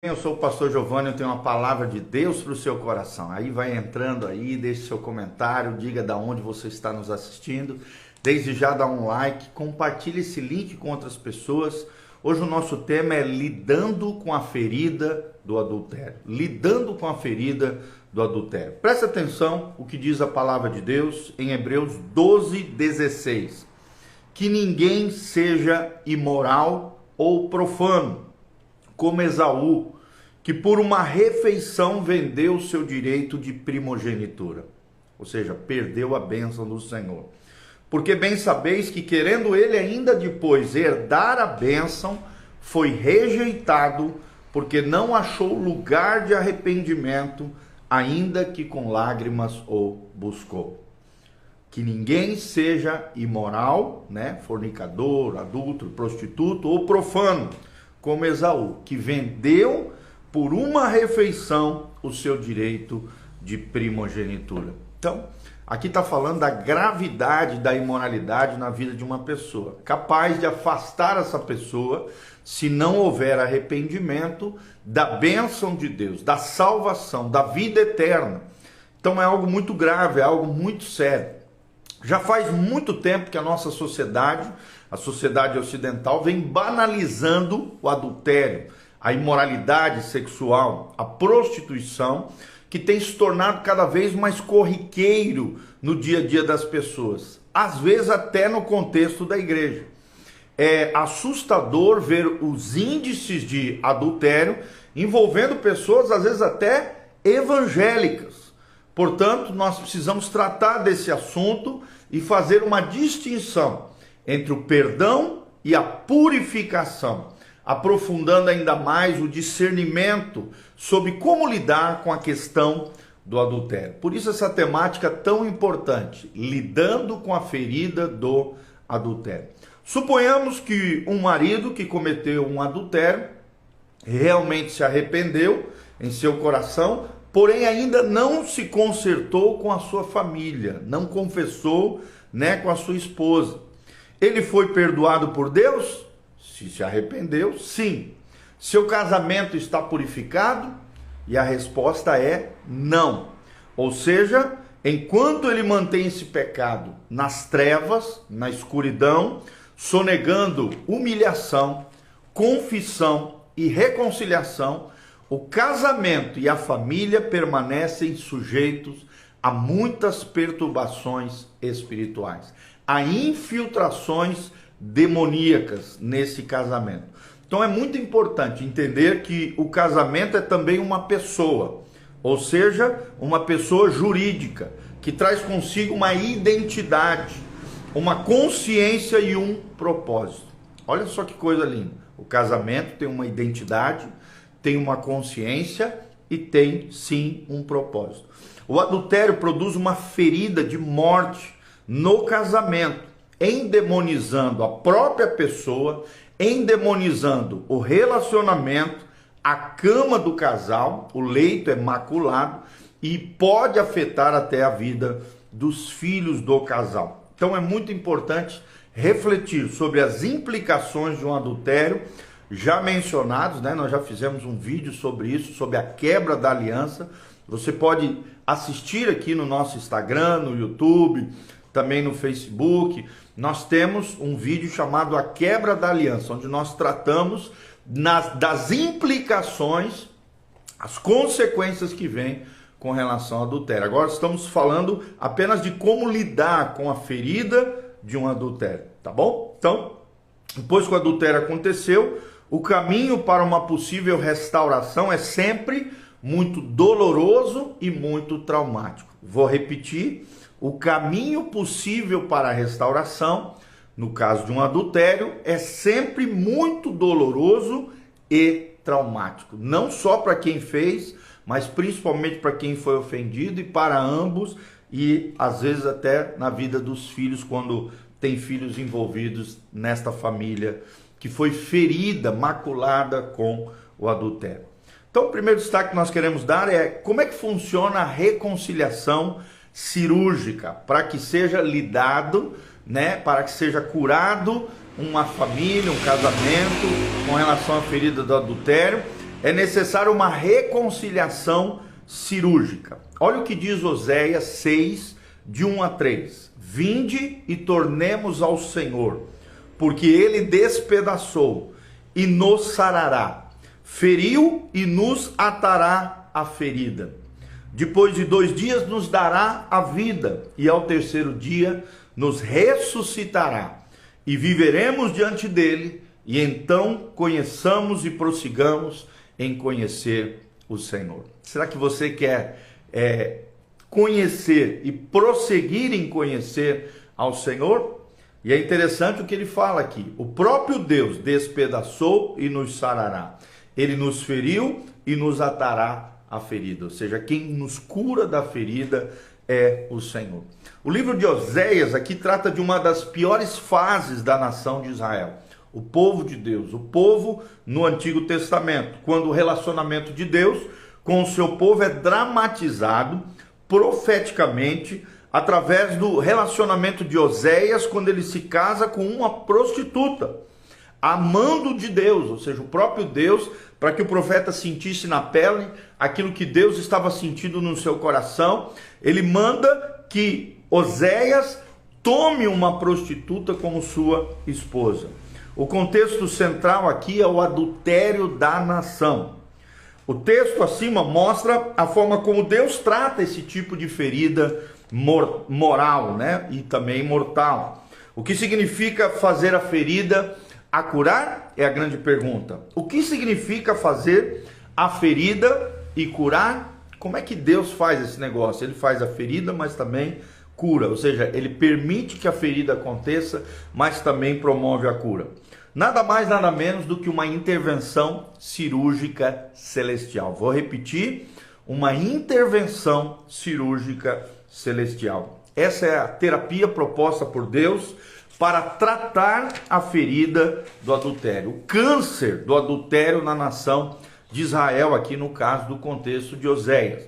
Eu sou o pastor Giovanni, eu tenho uma palavra de Deus para o seu coração. Aí vai entrando aí, deixe seu comentário, diga de onde você está nos assistindo. Desde já dá um like, compartilhe esse link com outras pessoas. Hoje o nosso tema é lidando com a ferida do adultério. Lidando com a ferida do adultério. Preste atenção o que diz a palavra de Deus em Hebreus 12:16. Que ninguém seja imoral ou profano, como Esaú, que por uma refeição vendeu o seu direito de primogenitura, ou seja, perdeu a bênção do Senhor. Porque bem sabeis que, querendo ele ainda depois herdar a bênção, foi rejeitado, porque não achou lugar de arrependimento, ainda que com lágrimas o buscou. Que ninguém seja imoral, fornicador, adúltero, prostituto ou profano, como Esaú, que vendeu por uma refeição o seu direito de primogenitura. Então, aqui está falando da gravidade da imoralidade na vida de uma pessoa, capaz de afastar essa pessoa, se não houver arrependimento, da bênção de Deus, da salvação, da vida eterna. Então é algo muito grave, é algo muito sério. Já faz muito tempo que a nossa sociedade, a sociedade ocidental, vem banalizando o adultério, a imoralidade sexual, a prostituição, que tem se tornado cada vez mais corriqueiro no dia a dia das pessoas, às vezes até no contexto da igreja. É assustador ver os índices de adultério envolvendo pessoas, às vezes até evangélicas. Portanto, nós precisamos tratar desse assunto e fazer uma distinção entre o perdão e a purificação, aprofundando ainda mais o discernimento sobre como lidar com a questão do adultério. Por isso essa temática tão importante, lidando com a ferida do adultério. Suponhamos que um marido que cometeu um adultério realmente se arrependeu em seu coração, porém ainda não se consertou com a sua família, não confessou, com a sua esposa. Ele foi perdoado por Deus? Se arrependeu, sim. Seu casamento está purificado? E a resposta é não. Ou seja, enquanto ele mantém esse pecado nas trevas, na escuridão, sonegando humilhação, confissão e reconciliação, o casamento e a família permanecem sujeitos a muitas perturbações espirituais, a infiltrações demoníacas nesse casamento. Então é muito importante entender que o casamento é também uma pessoa, ou seja, uma pessoa jurídica, que traz consigo uma identidade, uma consciência e um propósito. Olha só que coisa linda. O casamento tem uma identidade, tem uma consciência e tem sim um propósito. O adultério produz uma ferida de morte no casamento, endemonizando a própria pessoa, endemonizando o relacionamento, a cama do casal, o leito é maculado e pode afetar até a vida dos filhos do casal. Então é muito importante refletir sobre as implicações de um adultério, já mencionados, nós já fizemos um vídeo sobre isso, sobre a quebra da aliança. Você pode assistir aqui no nosso Instagram, no YouTube, também no Facebook. Nós temos um vídeo chamado A Quebra da Aliança, onde nós tratamos das implicações, as consequências que vêm com relação ao adultério. Agora estamos falando apenas de como lidar com a ferida de um adultério, tá bom? Então, depois que o adultério aconteceu, o caminho para uma possível restauração é sempre muito doloroso e muito traumático. Vou repetir: o caminho possível para a restauração, no caso de um adultério, é sempre muito doloroso e traumático. Não só para quem fez, mas principalmente para quem foi ofendido e para ambos, e às vezes até na vida dos filhos, quando tem filhos envolvidos nesta família que foi ferida, maculada com o adultério. Então, o primeiro destaque que nós queremos dar é como é que funciona a reconciliação cirúrgica, para que seja lidado, para que seja curado uma família, um casamento, com relação à ferida do adultério, é necessário uma reconciliação cirúrgica. Olha o que diz Oséias 6, de 1 a 3. Vinde e tornemos ao Senhor, porque ele despedaçou e nos sarará, feriu e nos atará a ferida. Depois de 2 dias nos dará a vida, e ao terceiro dia nos ressuscitará, e viveremos diante dele, e então conheçamos e prossigamos em conhecer o Senhor. Será que você quer conhecer e prosseguir em conhecer ao Senhor? E é interessante o que ele fala aqui. O próprio Deus despedaçou e nos sarará. Ele nos feriu e nos atará a ferida. Ou seja, quem nos cura da ferida é o Senhor. O livro de Oséias aqui trata de uma das piores fases da nação de Israel. O povo de Deus, o povo no Antigo Testamento, quando o relacionamento de Deus com o seu povo é dramatizado profeticamente através do relacionamento de Oséias, quando ele se casa com uma prostituta, amando de Deus, ou seja, o próprio Deus, para que o profeta sentisse na pele aquilo que Deus estava sentindo no seu coração, ele manda que Oséias tome uma prostituta como sua esposa. O contexto central aqui é o adultério da nação. O texto acima mostra a forma como Deus trata esse tipo de ferida moral, né? E também mortal. O que significa fazer a ferida a curar? É a grande pergunta. O que significa fazer a ferida e curar? Como é que Deus faz esse negócio? Ele faz a ferida, mas também cura. Ou seja, ele permite que a ferida aconteça, mas também promove a cura. Nada mais, nada menos do que uma intervenção cirúrgica celestial. Vou repetir, uma intervenção cirúrgica celestial. Essa é a terapia proposta por Deus para tratar a ferida do adultério. O câncer do adultério na nação de Israel, aqui no caso do contexto de Oséias.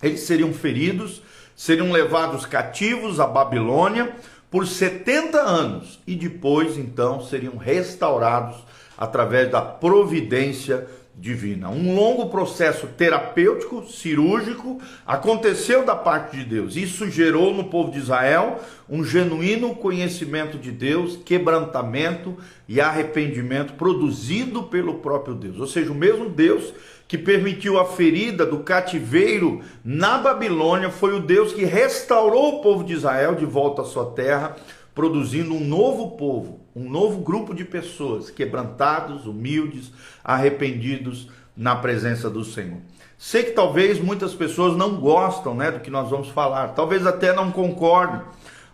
Eles seriam feridos, seriam levados cativos à Babilônia por 70 anos e depois então seriam restaurados através da providência divina. Um longo processo terapêutico, cirúrgico, aconteceu da parte de Deus. Isso gerou no povo de Israel um genuíno conhecimento de Deus, quebrantamento e arrependimento produzido pelo próprio Deus. Ou seja, o mesmo Deus que permitiu a ferida do cativeiro na Babilônia foi o Deus que restaurou o povo de Israel de volta à sua terra, produzindo um novo povo, um novo grupo de pessoas quebrantados, humildes, arrependidos na presença do Senhor. Sei que talvez muitas pessoas não gostam, do que nós vamos falar, talvez até não concordem.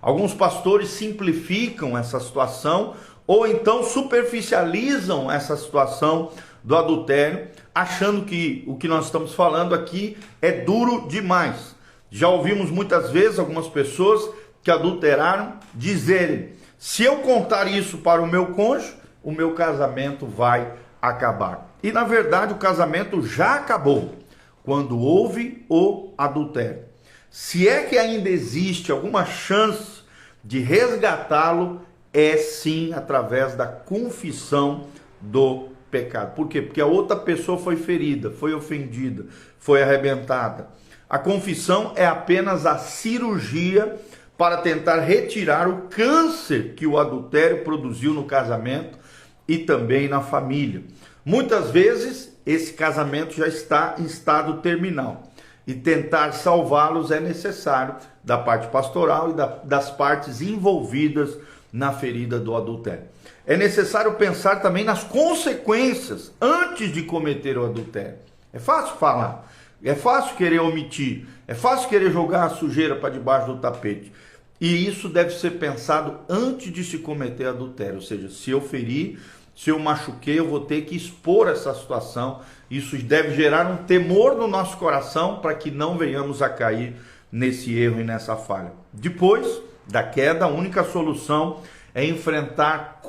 Alguns pastores simplificam essa situação ou então superficializam essa situação do adultério, achando que o que nós estamos falando aqui é duro demais. Já ouvimos muitas vezes algumas pessoas que adulteraram dizerem: se eu contar isso para o meu cônjuge, o meu casamento vai acabar. E na verdade o casamento já acabou quando houve o adultério. Se é que ainda existe alguma chance de resgatá-lo, é sim através da confissão do pecado. Por quê? Porque a outra pessoa foi ferida, foi ofendida, foi arrebentada. A confissão é apenas a cirurgia para tentar retirar o câncer que o adultério produziu no casamento e também na família. Muitas vezes esse casamento já está em estado terminal e tentar salvá-los é necessário da parte pastoral e das partes envolvidas na ferida do adultério. É necessário pensar também nas consequências antes de cometer o adultério. É fácil falar, é fácil querer omitir, é fácil querer jogar a sujeira para debaixo do tapete. E isso deve ser pensado antes de se cometer adultério. Ou seja, se eu ferir, se eu machuquei, eu vou ter que expor essa situação. Isso deve gerar um temor no nosso coração para que não venhamos a cair nesse erro e nessa falha. Depois da queda, a única solução é enfrentar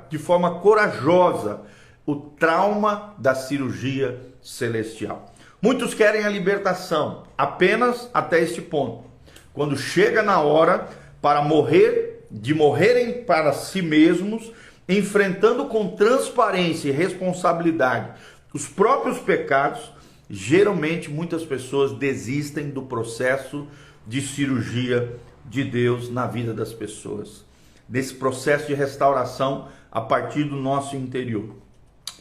de forma corajosa o trauma da cirurgia celestial. Muitos querem a libertação apenas até este ponto. Quando chega na hora para morrerem para si mesmos, enfrentando com transparência e responsabilidade os próprios pecados, geralmente muitas pessoas desistem do processo de cirurgia de Deus na vida das pessoas, desse processo de restauração a partir do nosso interior.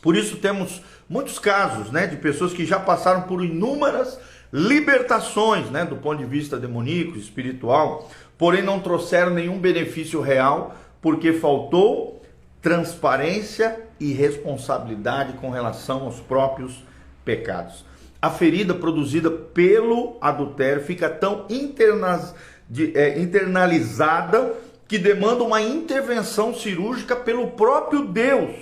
Por isso temos muitos casos, né, de pessoas que já passaram por inúmeras libertações, né, do ponto de vista demoníaco, espiritual, porém não trouxeram nenhum benefício real, porque faltou transparência e responsabilidade com relação aos próprios pecados. A ferida produzida pelo adultério fica tão internalizada que demanda uma intervenção cirúrgica pelo próprio Deus.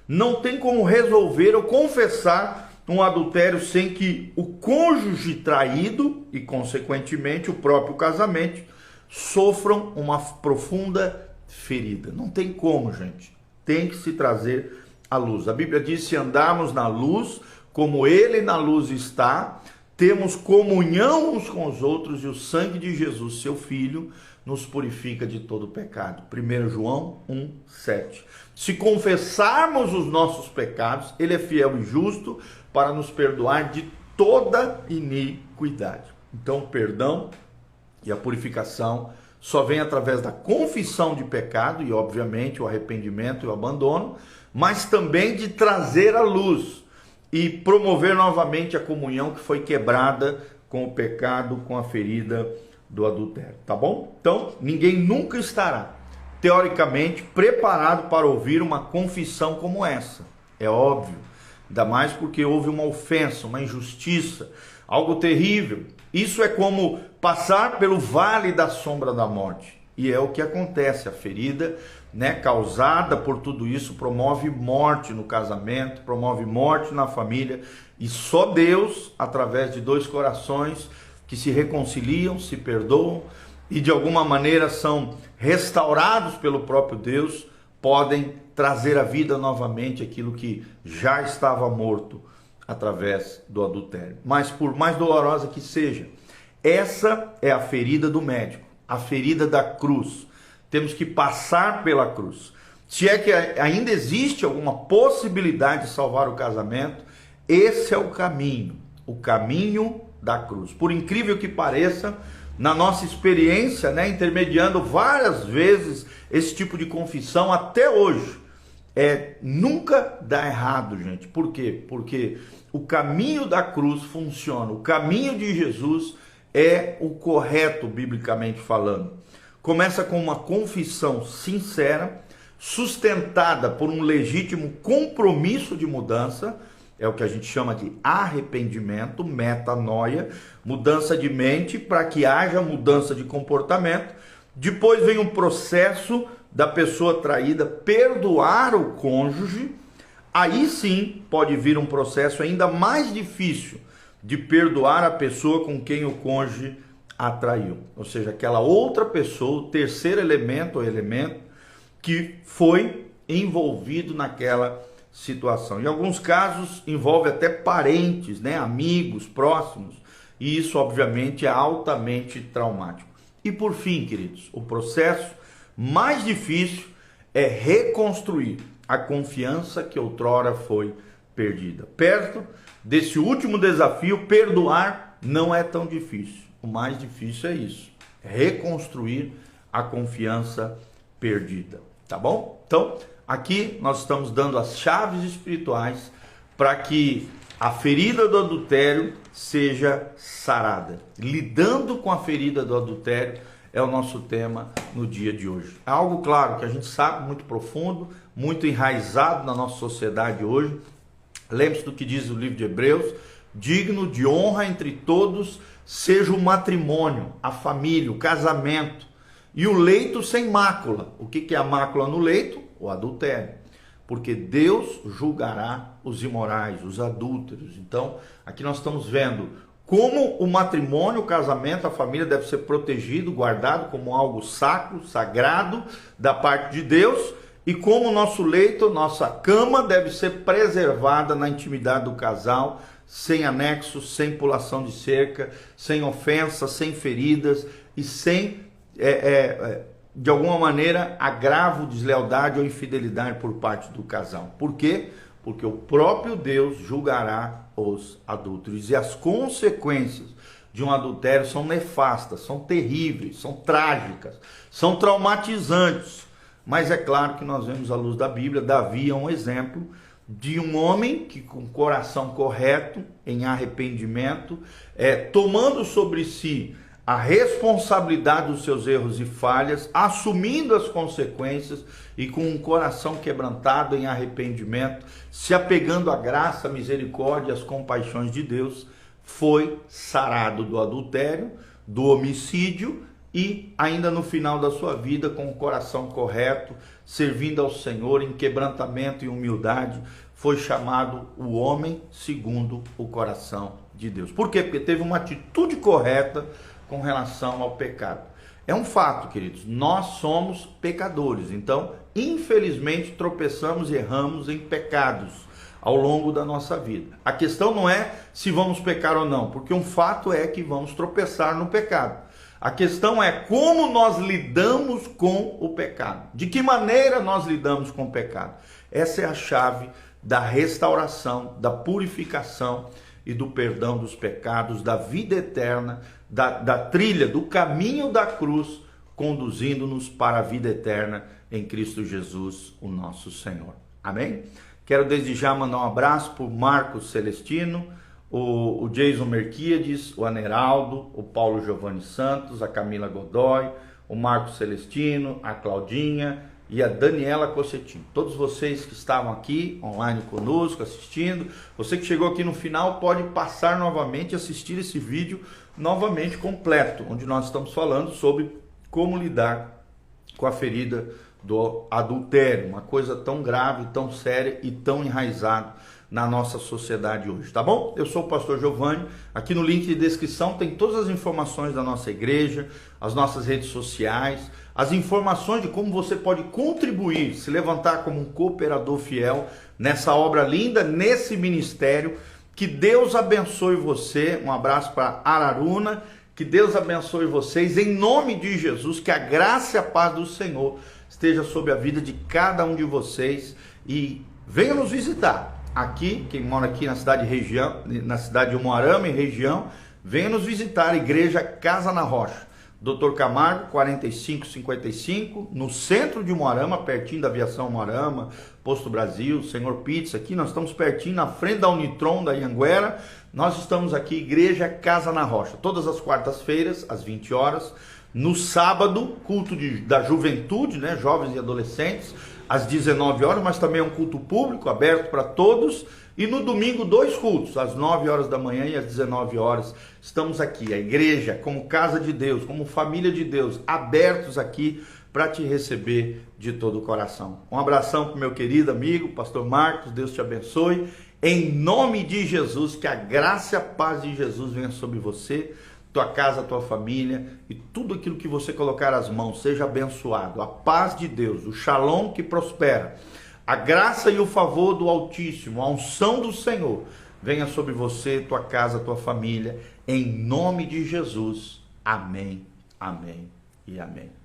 Não tem como resolver ou confessar um adultério sem que o cônjuge traído e, consequentemente, o próprio casamento sofram uma profunda ferida. Não tem como, gente. Tem que se trazer à luz. A Bíblia diz: se andarmos na luz, como Ele na luz está, temos comunhão uns com os outros, e o sangue de Jesus, seu Filho, nos purifica de todo pecado. 1 João 1,7. Se confessarmos os nossos pecados, Ele é fiel e justo para nos perdoar de toda iniquidade. Então, o perdão e a purificação só vem através da confissão de pecado e, obviamente, o arrependimento e o abandono, mas também de trazer à luz e promover novamente a comunhão que foi quebrada com o pecado, com a ferida do adultério, tá bom? Então, ninguém nunca estará, teoricamente, preparado para ouvir uma confissão como essa. É óbvio, ainda mais porque houve uma ofensa, uma injustiça, algo terrível. Isso é como passar pelo vale da sombra da morte. E é o que acontece. A ferida, né, causada por tudo isso promove morte no casamento, promove morte na família. E só Deus, através de dois corações que se reconciliam, se perdoam e de alguma maneira são restaurados pelo próprio Deus, podem trazer à vida novamente aquilo que já estava morto através do adultério. Mas por mais dolorosa que seja, essa é a ferida do médico, a ferida da cruz. Temos que passar pela cruz. Se é que ainda existe alguma possibilidade de salvar o casamento, esse é o caminho da cruz. Por incrível que pareça, na nossa experiência, né, intermediando várias vezes esse tipo de confissão até hoje, nunca dá errado, gente. Por quê? Porque o caminho da cruz funciona. O caminho de Jesus é o correto, biblicamente falando. Começa com uma confissão sincera, sustentada por um legítimo compromisso de mudança. É o que a gente chama de arrependimento, metanoia, mudança de mente para que haja mudança de comportamento. Depois vem um processo da pessoa traída perdoar o cônjuge. Aí sim pode vir um processo ainda mais difícil de perdoar a pessoa com quem o cônjuge a traiu. Ou seja, aquela outra pessoa, o terceiro elemento, o elemento que foi envolvido naquela situação. Em alguns casos envolve até parentes, né, amigos próximos, e isso obviamente é altamente traumático. E por fim, queridos, o processo mais difícil é reconstruir a confiança que outrora foi perdida. Perto desse último desafio, perdoar não é tão difícil. O mais difícil é isso, reconstruir a confiança perdida, tá bom? Então, aqui nós estamos dando as chaves espirituais para que a ferida do adultério seja sarada. Lidando com a ferida do adultério é o nosso tema no dia de hoje. É algo, claro, que a gente sabe, muito profundo, muito enraizado na nossa sociedade hoje. Lembre-se do que diz o livro de Hebreus: digno de honra entre todos seja o matrimônio, a família, o casamento e o leito sem mácula. O que é a mácula no leito? O adultério. Porque Deus julgará os imorais, os adúlteros. Então, aqui nós estamos vendo como o matrimônio, o casamento, a família deve ser protegido, guardado como algo sacro, sagrado da parte de Deus, e como o nosso leito, nossa cama deve ser preservada na intimidade do casal, sem anexos, sem pulação de cerca, sem ofensas, sem feridas e sem, de alguma maneira, agravo, deslealdade ou infidelidade por parte do casal. Por quê? porque o próprio Deus julgará os adúlteros. E as consequências de um adultério são nefastas, são terríveis, são trágicas, são traumatizantes. Mas é claro que nós vemos à luz da Bíblia, Davi é um exemplo de um homem que, com o coração correto, em arrependimento, tomando sobre si a responsabilidade dos seus erros e falhas, assumindo as consequências e com um coração quebrantado em arrependimento, se apegando à graça, à misericórdia e às compaixões de Deus, foi sarado do adultério, do homicídio e ainda no final da sua vida, com o coração correto, servindo ao Senhor em quebrantamento e humildade, foi chamado o homem segundo o coração de Deus. Por quê? Porque teve uma atitude correta com relação ao pecado. É um fato, queridos, nós somos pecadores, então, infelizmente, tropeçamos e erramos em pecados ao longo da nossa vida. A questão não é se vamos pecar ou não, porque um fato é que vamos tropeçar no pecado. A questão é como nós lidamos com o pecado. De que maneira nós lidamos com o pecado? Essa é a chave da restauração, da purificação e do perdão dos pecados, da vida eterna, da trilha, do caminho da cruz, conduzindo-nos para a vida eterna em Cristo Jesus, o nosso Senhor. Amém? Quero desde já mandar um abraço para o Marcos Celestino, o Jason Merquiades, o Aneraldo, o Paulo Giovanni Santos, a Camila Godoy, o Marcos Celestino, a Claudinha e a Daniela Cossetino. Todos vocês que estavam aqui online conosco, assistindo, você que chegou aqui no final pode passar novamente e assistir esse vídeo novamente completo, onde nós estamos falando sobre como lidar com a ferida do adultério, uma coisa tão grave, tão séria e tão enraizada na nossa sociedade hoje, tá bom? Eu sou o pastor Giovanni, aqui no link de descrição tem todas as informações da nossa igreja, as nossas redes sociais, as informações de como você pode contribuir, se levantar como um cooperador fiel nessa obra linda, nesse ministério. Que Deus abençoe você, um abraço para Araruna, que Deus abençoe vocês, em nome de Jesus, que a graça e a paz do Senhor esteja sobre a vida de cada um de vocês e venha nos visitar. Aqui, quem mora aqui na cidade de Umuarama e região, venha nos visitar a Igreja Casa na Rocha, Dr. Camargo 4555, no centro de Umuarama, pertinho da Aviação Umuarama, Posto Brasil, Senhor Pizza. Aqui nós estamos pertinho, na frente da Unitron, da Anhanguera. Nós estamos aqui, Igreja Casa na Rocha, todas as quartas-feiras, às 20 horas. No sábado, culto da juventude, né, jovens e adolescentes, às 19 horas, mas também é um culto público, aberto para todos. E no domingo, 2 cultos, às 9 horas da manhã e às 19 horas. Estamos aqui, a igreja, como casa de Deus, como família de Deus, abertos aqui para te receber de todo o coração. Um abração para o meu querido amigo, pastor Marcos, Deus te abençoe. Em nome de Jesus, que a graça e a paz de Jesus venha sobre você, tua casa, tua família e tudo aquilo que você colocar as mãos, seja abençoado. A paz de Deus, o shalom que prospera, a graça e o favor do Altíssimo, a unção do Senhor, venha sobre você, tua casa, tua família, em nome de Jesus. Amém, amém e amém.